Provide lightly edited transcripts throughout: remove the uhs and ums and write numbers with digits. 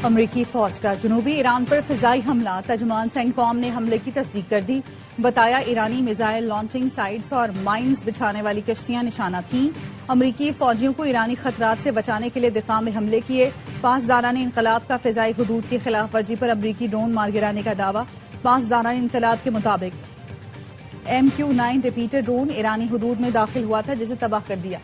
امریکی فوج کا جنوبی ایران پر فضائی حملہ، ترجمان سینٹکام نے حملے کی تصدیق کر دی۔ بتایا ایرانی میزائل لانچنگ سائٹس اور مائنز بچھانے والی کشتیاں نشانہ تھیں۔ امریکی فوجیوں کو ایرانی خطرات سے بچانے کے لیے دفاع میں حملے کیے۔ پاسداران انقلاب کا فضائی حدود کی خلاف ورزی پر امریکی ڈرون مار گرانے کا دعویٰ۔ پاسداران انقلاب کے مطابق MQ-9 ریپیٹر ڈرون ایرانی حدود میں داخل ہوا تھا جسے تباہ کر دیا۔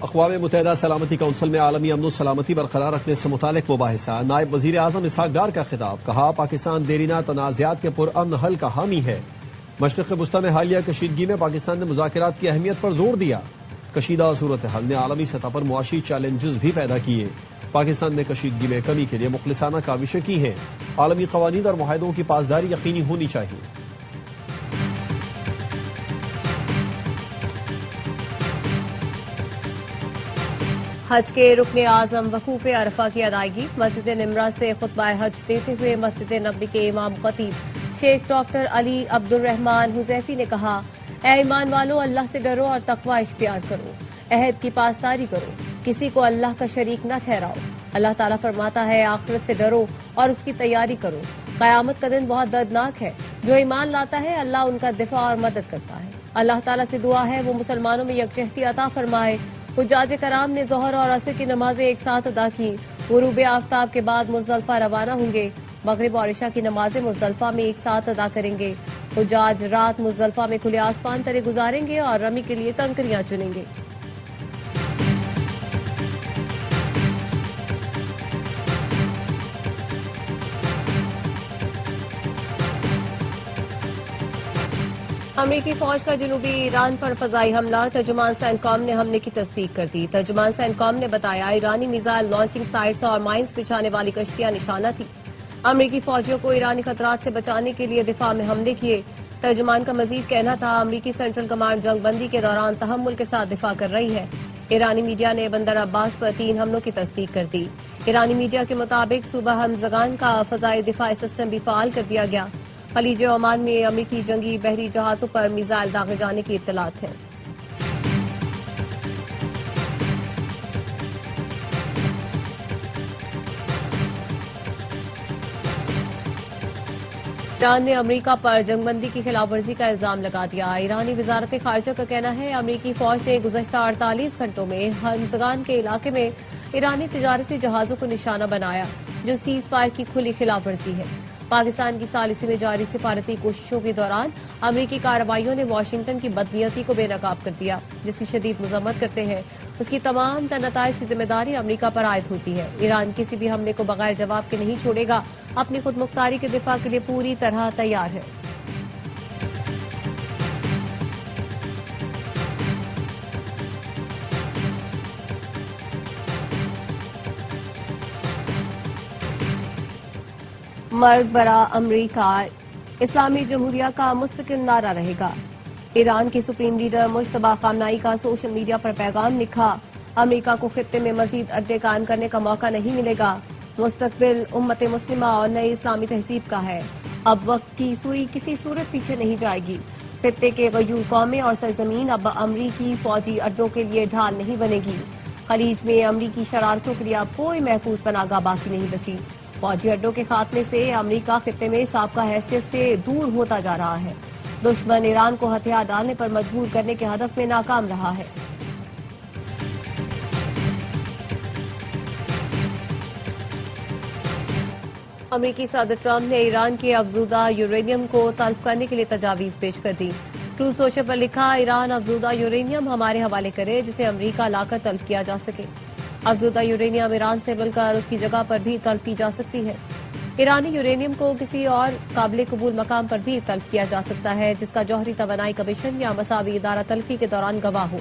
اقوام متحدہ سلامتی کونسل میں عالمی امن و سلامتی برقرار رکھنے سے متعلق مباحثہ، نائب وزیر اعظم اسحاق ڈار کا خطاب، کہا پاکستان دیرینہ تنازعات کے پرامن حل کا حامی ہے۔ مشرق وسطی میں حالیہ کشیدگی میں پاکستان نے مذاکرات کی اہمیت پر زور دیا۔ کشیدہ صورتحال نے عالمی سطح پر معاشی چیلنجز بھی پیدا کیے۔ پاکستان نے کشیدگی میں کمی کے لیے مخلصانہ کاوشیں کی ہیں۔ عالمی قوانین اور معاہدوں کی پاسداری یقینی ہونی چاہیے۔ حج کے رکن اعظم وقوف عرفہ کی ادائیگی، مسجد نمرہ سے خطبہ حج دیتے ہوئے مسجد نبوی کے امام خطیب شیخ ڈاکٹر علی عبد الرحمان حذیفی نے کہا، اے ایمان والو، اللہ سے ڈرو اور تقوی اختیار کرو، عہد کی پاسداری کرو، کسی کو اللہ کا شریک نہ ٹھہراؤ۔ اللہ تعالیٰ فرماتا ہے، آخرت سے ڈرو اور اس کی تیاری کرو، قیامت کا دن بہت دردناک ہے۔ جو ایمان لاتا ہے اللہ ان کا دفاع اور مدد کرتا ہے۔ اللہ تعالیٰ سے دعا ہے وہ مسلمانوں میں یکجہتی عطا فرمائے۔ حجاج کرام نے ظہر اور عصر کی نمازیں ایک ساتھ ادا کی۔ غروب آفتاب کے بعد مزدلفہ روانہ ہوں گے۔ مغرب اور عشاء کی نمازیں مزدلفہ میں ایک ساتھ ادا کریں گے۔ حجاج رات مزدلفہ میں کھلے آسمان تلے گزاریں گے اور رمی کے لیے کنکریاں چنیں گے۔ امریکی فوج کا جنوبی ایران پر فضائی حملہ، ترجمان سینٹکام نے حملے کی تصدیق کر دی۔ ترجمان سینٹکام نے بتایا، ایرانی میزائل لانچنگ سائٹس اور مائنز بچھانے والی کشتیاں نشانہ تھیں۔ امریکی فوجیوں کو ایرانی خطرات سے بچانے کے لیے دفاع میں حملے کیے۔ ترجمان کا مزید کہنا تھا، امریکی سینٹرل کمانڈ جنگ بندی کے دوران تحمل کے ساتھ دفاع کر رہی ہے۔ ایرانی میڈیا نے بندر عباس پر 3 حملوں کی تصدیق کر دی۔ ایرانی میڈیا کے مطابق صوبہ ہمزگان کا فضائی دفاعی سسٹم بھی فعال کر دیا گیا۔ خلیج عمان میں امریکی جنگی بحری جہازوں پر میزائل داغے جانے کی اطلاعات ہیں۔ ایران نے امریکہ پر جنگ بندی کی خلاف ورزی کا الزام لگا دیا۔ ایرانی وزارت خارجہ کا کہنا ہے، امریکی فوج نے گزشتہ 48 گھنٹوں میں ہمزگان کے علاقے میں ایرانی تجارتی جہازوں کو نشانہ بنایا، جو سیز فائر کی کھلی خلاف ورزی ہے۔ پاکستان کی ثالثی میں جاری سفارتی کوششوں کے دوران امریکی کارروائیوں نے واشنگٹن کی بدنیتی کو بے نقاب کر دیا، جس کی شدید مذمت کرتے ہیں۔ اس کی تمام نتائج کی ذمہ داری امریکہ پر عائد ہوتی ہے۔ ایران کسی بھی حملے کو بغیر جواب کے نہیں چھوڑے گا، اپنی خود مختاری کے دفاع کے لیے پوری طرح تیار ہے۔ مرگ برا امریکہ، اسلامی جمہوریہ کا مستقل نعرہ رہے گا۔ ایران کے سپریم لیڈر مجتبی خامنہئی کا سوشل میڈیا پر پیغام لکھا، امریکہ کو خطے میں مزید اڈے قائم کرنے کا موقع نہیں ملے گا۔ مستقبل امت مسلمہ اور نئی اسلامی تہذیب کا ہے۔ اب وقت کی سوئی کسی صورت پیچھے نہیں جائے گی۔ خطے کے غیور قومیں اور سرزمین اب امریکی فوجی اڈوں کے لیے ڈھال نہیں بنے گی۔ خلیج میں امریکی شرارتوں کے لیے اب کوئی محفوظ پناہگاہ باقی نہیں بچی۔ فوجی اڈوں کے خاتمے سے امریکہ خطے میں سابقہ حیثیت سے دور ہوتا جا رہا ہے۔ دشمن ایران کو ہتھیار ڈالنے پر مجبور کرنے کے ہدف میں ناکام رہا ہے۔ امریکی صدر ٹرمپ نے ایران کے افزودہ یورینیم کو تلف کرنے کے لیے تجاویز پیش کر دی۔ ٹرو سوشل پر لکھا، ایران افزودہ یورینیم ہمارے حوالے کرے جسے امریکہ لا کر تلف کیا جا سکے۔ افزودہ یورینیم ایران سے مل کر اس کی جگہ پر بھی تلف کی جا سکتی ہے۔ ایرانی یورینیم کو کسی اور قابل قبول مقام پر بھی تلف کیا جا سکتا ہے جس کا جوہری توانائی کمیشن یا مساوی ادارہ تلفی کے دوران گواہ ہو۔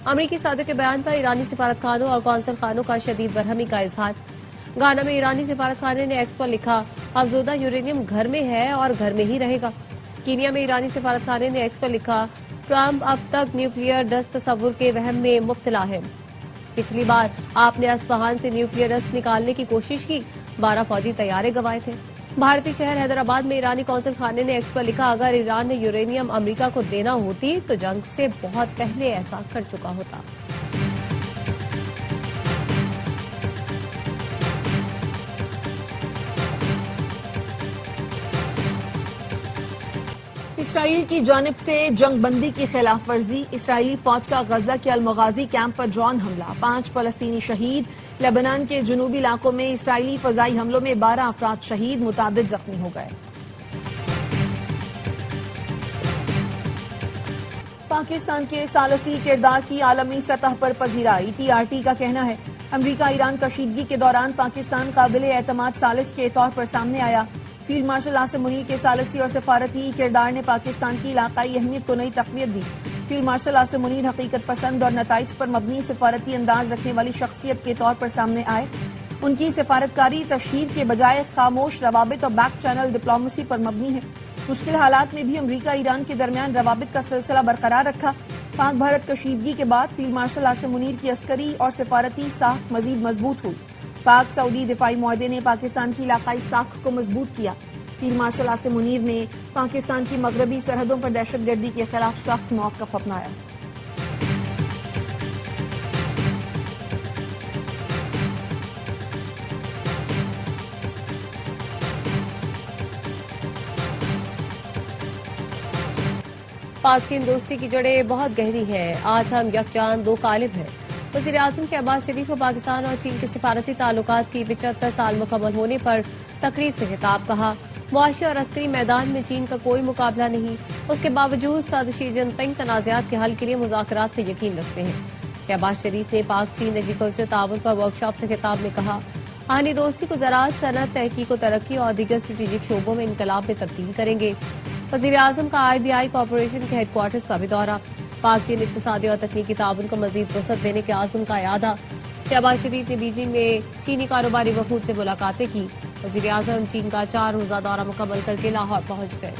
امریکی صدر کے بیان پر ایرانی سفارت خانوں اور قونصل خانوں کا شدید برہمی کا اظہار۔ گانا میں ایرانی سفارت خانے نے ایکس پر لکھا، افزودہ یورینیم گھر میں ہے اور گھر میں ہی رہے گا۔ کینیا میں ایرانی سفارت خانے نے ایکس پر لکھا، ٹرمپ اب تک نیوکلیئر ڈسٹ تصور کے وہم میں مبتلا ہے۔ پچھلی بار آپ نے اصفہان سے نیوکلیئر ڈسٹ نکالنے کی کوشش کی، 12 فوجی طیارے گوائے تھے۔ بھارتی شہر حیدرآباد میں ایرانی قونصل خانے نے ایکس پر لکھا، اگر ایران نے یورینیم امریکہ کو دینا ہوتی تو جنگ سے بہت پہلے ایسا کر چکا ہوتا۔ اسرائیل کی جانب سے جنگ بندی کی خلاف ورزی، اسرائیلی فوج کا غزہ کے المغازی کیمپ پر ڈرون حملہ، 5 فلسطینی شہید۔ لبنان کے جنوبی علاقوں میں اسرائیلی فضائی حملوں میں 12 افراد شہید، متعدد زخمی ہو گئے۔ پاکستان کے ثالثی کردار کی عالمی سطح پر پذیرائی، TRT کا کہنا ہے امریکہ ایران کشیدگی کے دوران پاکستان قابل اعتماد ثالث کے طور پر سامنے آیا۔ فیلڈ مارشل عاصم منیر کے ثالثی اور سفارتی کردار نے پاکستان کی علاقائی اہمیت کو نئی تقویت دی۔ فیلڈ مارشل عاصم منیر حقیقت پسند اور نتائج پر مبنی سفارتی انداز رکھنے والی شخصیت کے طور پر سامنے آئے۔ ان کی سفارتکاری تشہیر کے بجائے خاموش روابط اور بیک چینل ڈپلومیسی پر مبنی ہے۔ مشکل حالات میں بھی امریکہ ایران کے درمیان روابط کا سلسلہ برقرار رکھا۔ پاک بھارت کشیدگی کے بعد فیلڈ مارشل عاصم منیر کی عسکری اور سفارتی ساکھ مزید مضبوط ہوئی۔ پاک سعودی دفاعی معاہدے نے پاکستان کی علاقائی ساکھ کو مضبوط کیا۔ فیلڈ مارشل عاصم منیر نے پاکستان کی مغربی سرحدوں پر دہشت گردی کے خلاف سخت موقف اپنایا۔ پاک چین دوستی کی جڑیں بہت گہری ہیں، آج ہم یکجان دو قالب ہیں۔ وزیر اعظم شہباز شریف کو پاکستان اور چین کے سفارتی تعلقات کی 75 سال مکمل ہونے پر تقریب سے خطاب، کہا معاشی اور عسکری میدان میں چین کا کوئی مقابلہ نہیں، اس کے باوجود صدر شی جن پنگ تنازعات کے حل کے لیے مذاکرات پہ یقین رکھتے ہیں۔ شہباز شریف نے پاک چین ایگریکلچر تعاون پر ورکشاپ سے خطاب میں کہا آہنی دوستی کو زراعت، صنعت، تحقیق و ترقی اور دیگر اسٹریٹجک شعبوں میں انقلاب میں تبدیل کریں گے۔ وزیر اعظم کا IBI کارپوریشن کے ہیڈ کوارٹرز کا بھی دورہ، پاک چین اقتصادی اور تکنیکی تعاون کو مزید وسعت دینے کے عزم کا اعادہ۔ شہباز شریف نے بیجنگ میں چینی کاروباری وفود سے ملاقاتیں کی۔ وزیر اعظم چین کا 4 روزہ دورہ مکمل کر کے لاہور پہنچ گئے۔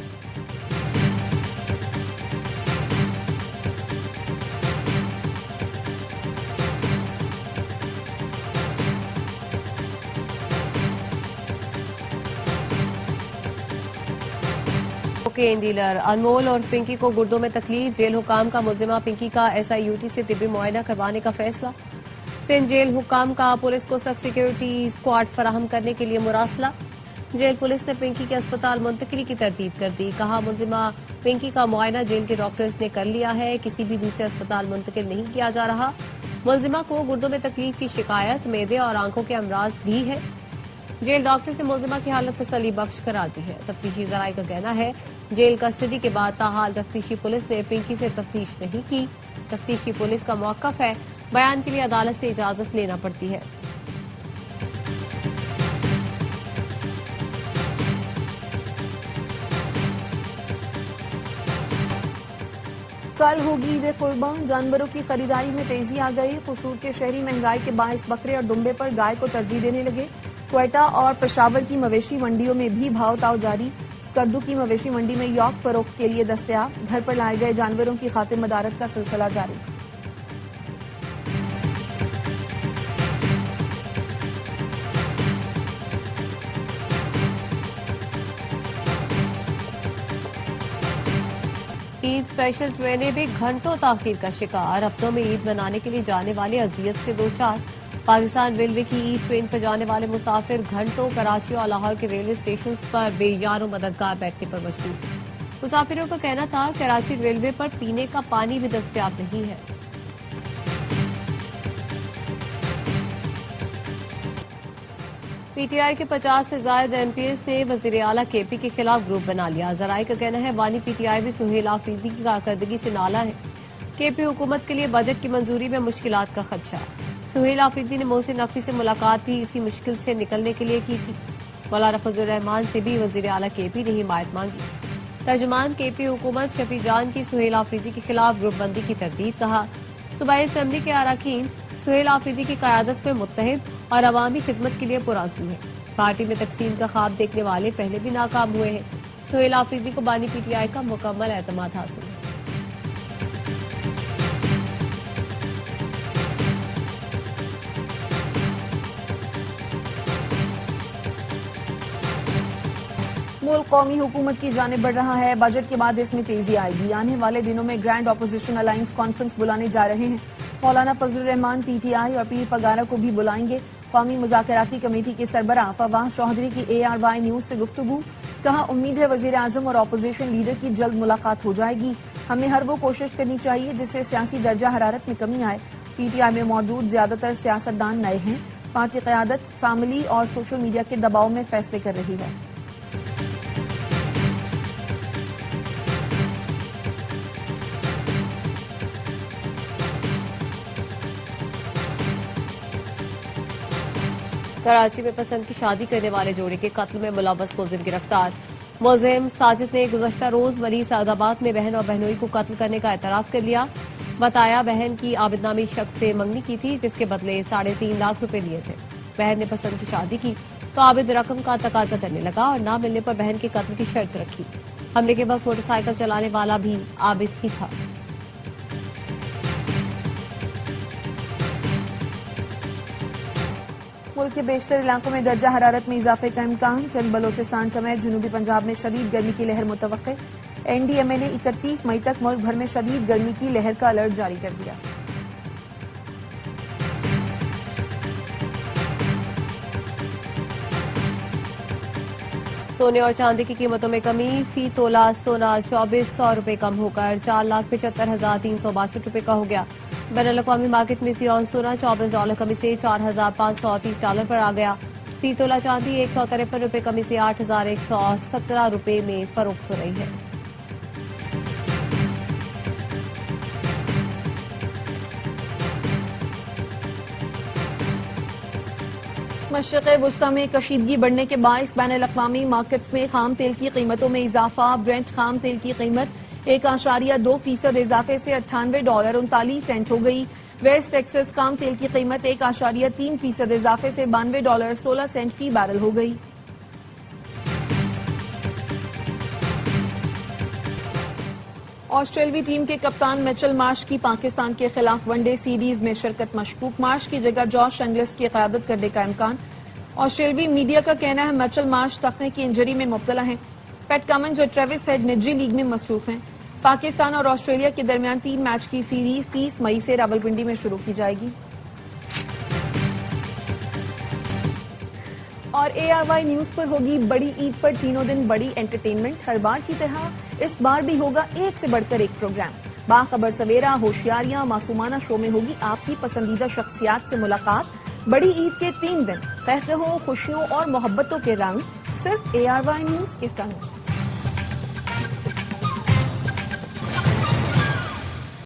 کوکین ڈیلر انمول اور پنکی کو گردوں میں تکلیف، جیل حکام کا ملزمہ پنکی کا SIUT سے طبی معائنہ کروانے کا فیصلہ۔ سندھ جیل حکام کا پولیس کو سخت سیکیورٹی اسکواڈ فراہم کرنے کے لیے مراسلہ۔ جیل پولیس نے پنکی کے اسپتال منتقلی کی ترتیب کر دی، کہا ملزمہ پنکی کا معائنہ جیل کے ڈاکٹرز نے کر لیا ہے، کسی بھی دوسرے اسپتال منتقل نہیں کیا جا رہا۔ ملزمہ کو گردوں میں تکلیف کی شکایت، معدے اور آنکھوں کے امراض بھی ہے۔ جیل ڈاکٹر سے ملزمہ کی حالت تسلی بخش قرار دی ہے۔ تفتیشی ذرائع کا کہنا ہے جیل کسٹڈی کے بعد تاحال تفتیشی پولیس نے پنکی سے تفتیش نہیں کی۔ تفتیشی پولیس کا موقف ہے، بیان کے لیے عدالت سے اجازت لینا پڑتی ہے۔ کل ہوگی عید قربان، جانوروں کی خریداری میں تیزی آ گئی۔ قصور کے شہری مہنگائی کے باعث بکرے اور دمبے پر گائے کو ترجیح دینے لگے۔ کوئٹہ اور پشاور کی مویشی منڈیوں میں بھی بھاؤ تاؤ جاری۔ اسکردو کی مویشی منڈی میں یوک فروخت کے لیے دستیاب، گھر پر لائے گئے جانوروں کی خاطر مدارت کا سلسلہ جاری۔ عید اسپیشل ٹرینیں بھی گھنٹوں تاخیر کا شکار، ہفتوں میں عید منانے کے لیے جانے والے اذیت سے دوچار۔ پاکستان ریلوے کی عید ٹرین پر جانے والے مسافر گھنٹوں کراچی اور لاہور کے ریلوے اسٹیشنز پر بے یار و مددگار بیٹھنے پر مجبور۔ مسافروں کا کہنا تھا کراچی ریلوے پر پینے کا پانی بھی دستیاب نہیں ہے۔ PTI کے 50 سے زائد MPs نے وزیر اعلیٰ KP کے خلاف گروپ بنا لیا۔ ذرائع کا کہنا ہے بانی PTI بھی سہیل آفریدی کی کارکردگی سے نالا ہے۔ KP حکومت کے لیے بجٹ کی منظوری میں مشکلات کا خدشہ۔ سہیل آفریدی نے محسن نقوی سے ملاقات بھی اسی مشکل سے نکلنے کے لیے کی تھی۔ مولانا فضل الرحمان سے بھی وزیر اعلیٰ KP نے حمایت مانگی۔ ترجمان KP حکومت شفیع جان کی سہیل آفریدی کے خلاف گروپ بندی کی تردید، کہا صوبائی اسمبلی کے اراکین سہیل آفریدی کی قیادت میں متحد اور عوامی خدمت کے لیے پرعزم ہیں۔ پارٹی میں تقسیم کا خواب دیکھنے والے پہلے بھی ناکام ہوئے ہیں۔ سہیل آفریدی کو بانی PTI کا مکمل اعتماد حاصل ہے۔ ملک قومی حکومت کی جانب بڑھ رہا ہے، بجٹ کے بعد اس میں تیزی آئے گی۔ آنے والے دنوں میں گرینڈ اپوزیشن الائنس کانفرنس بلانے جا رہے ہیں۔ مولانا فضل الرحمان پی ٹی آئی اور پیر پگارا کو بھی بلائیں گے۔ قومی مذاکراتی کمیٹی کے سربراہ فواز چودھری کی ARY نیوز سے گفتگو، کہا امید ہے وزیر اعظم اور اپوزیشن لیڈر کی جلد ملاقات ہو جائے گی۔ ہمیں ہر وہ کوشش کرنی چاہیے جس سے سیاسی درجہ حرارت میں کمی آئے۔ پی ٹی آئی میں موجود زیادہ تر سیاستدان نئے ہیں۔ پارٹی قیادت فیملی اور سوشل میڈیا کے دباؤ میں فیصلے کر رہی ہے۔ کراچی میں پسند کی شادی کرنے والے جوڑے کے قتل میں ملوث ملزم گرفتار۔ ملزم ساجد نے گزشتہ روز ولی سعد آباد میں بہن اور بہنوئی کو قتل کرنے کا اعتراف کر لیا۔ بتایا بہن کی عابد نامی شخص سے منگنی کی تھی جس کے بدلے 3.5 لاکھ روپے لیے تھے۔ بہن نے پسند کی شادی کی تو عابد رقم کا تقاضا کرنے لگا اور نہ ملنے پر بہن کے قتل کی شرط رکھی۔ حملے کے وقت موٹر سائیکل چلانے والا بھی عابد ہی تھا۔ ملک کے بیشتر علاقوں میں درجہ حرارت میں اضافے کا امکان، چند بلوچستان سمیت جنوبی پنجاب میں شدید گرمی کی لہر متوقع۔ NDMA نے 31 مئی تک ملک بھر میں شدید گرمی کی لہر کا الرٹ جاری کر دیا۔ سونے اور چاندی کی قیمتوں میں کمی، فی تولہ سونا 2400 روپے کم ہو کر 4,75,362 روپے کا ہو گیا۔ بین الاقوامی مارکیٹ میں فی اونس سونا $24 کمی سے $4,530 پر آ گیا۔ فی تولہ چاندی 153 روپے کمی سے 8,117 روپے میں فروخت ہو رہی ہے۔ مشرق وسطی میں کشیدگی بڑھنے کے باعث بین الاقوامی مارکیٹس میں خام تیل کی قیمتوں میں اضافہ۔ برنٹ خام تیل کی قیمت 1.2% اضافے سے $98.39 ہو گئی۔ ویسٹ ٹیکسس خام تیل کی قیمت 1.3% اضافے سے $92.16 فی بیرل ہو گئی۔ آسٹریلوی ٹیم کے کپتان میچل مارش کی پاکستان کے خلاف ون ڈے سیریز میں شرکت مشکوک، مارش کی جگہ جوش انگلس کی قیادت کرنے کا امکان۔ آسٹریلوی میڈیا کا کہنا ہے میچل مارش تخنے کی انجری میں مبتلا ہیں۔ پیٹ کمنز اور ٹریوس ہیڈ نجی لیگ میں مصروف ہیں۔ پاکستان اور آسٹریلیا کے درمیان 3 میچ کی سیریز 30 مئی سے راولپنڈی میں شروع کی جائے گی۔ اور ARY نیوز پر ہوگی بڑی عید پر تینوں دن بڑی انٹرٹینمنٹ۔ ہر بار کی طرح اس بار بھی ہوگا ایک سے بڑھ کر ایک پروگرام۔ باخبر سویرا، ہوشیاریاں، معصومانہ شو میں ہوگی آپ کی پسندیدہ شخصیات سے ملاقات۔ بڑی عید کے 3 دن، قہقہوں، خوشیوں اور محبتوں کے رنگ، صرف ARY نیوز کے ساتھ۔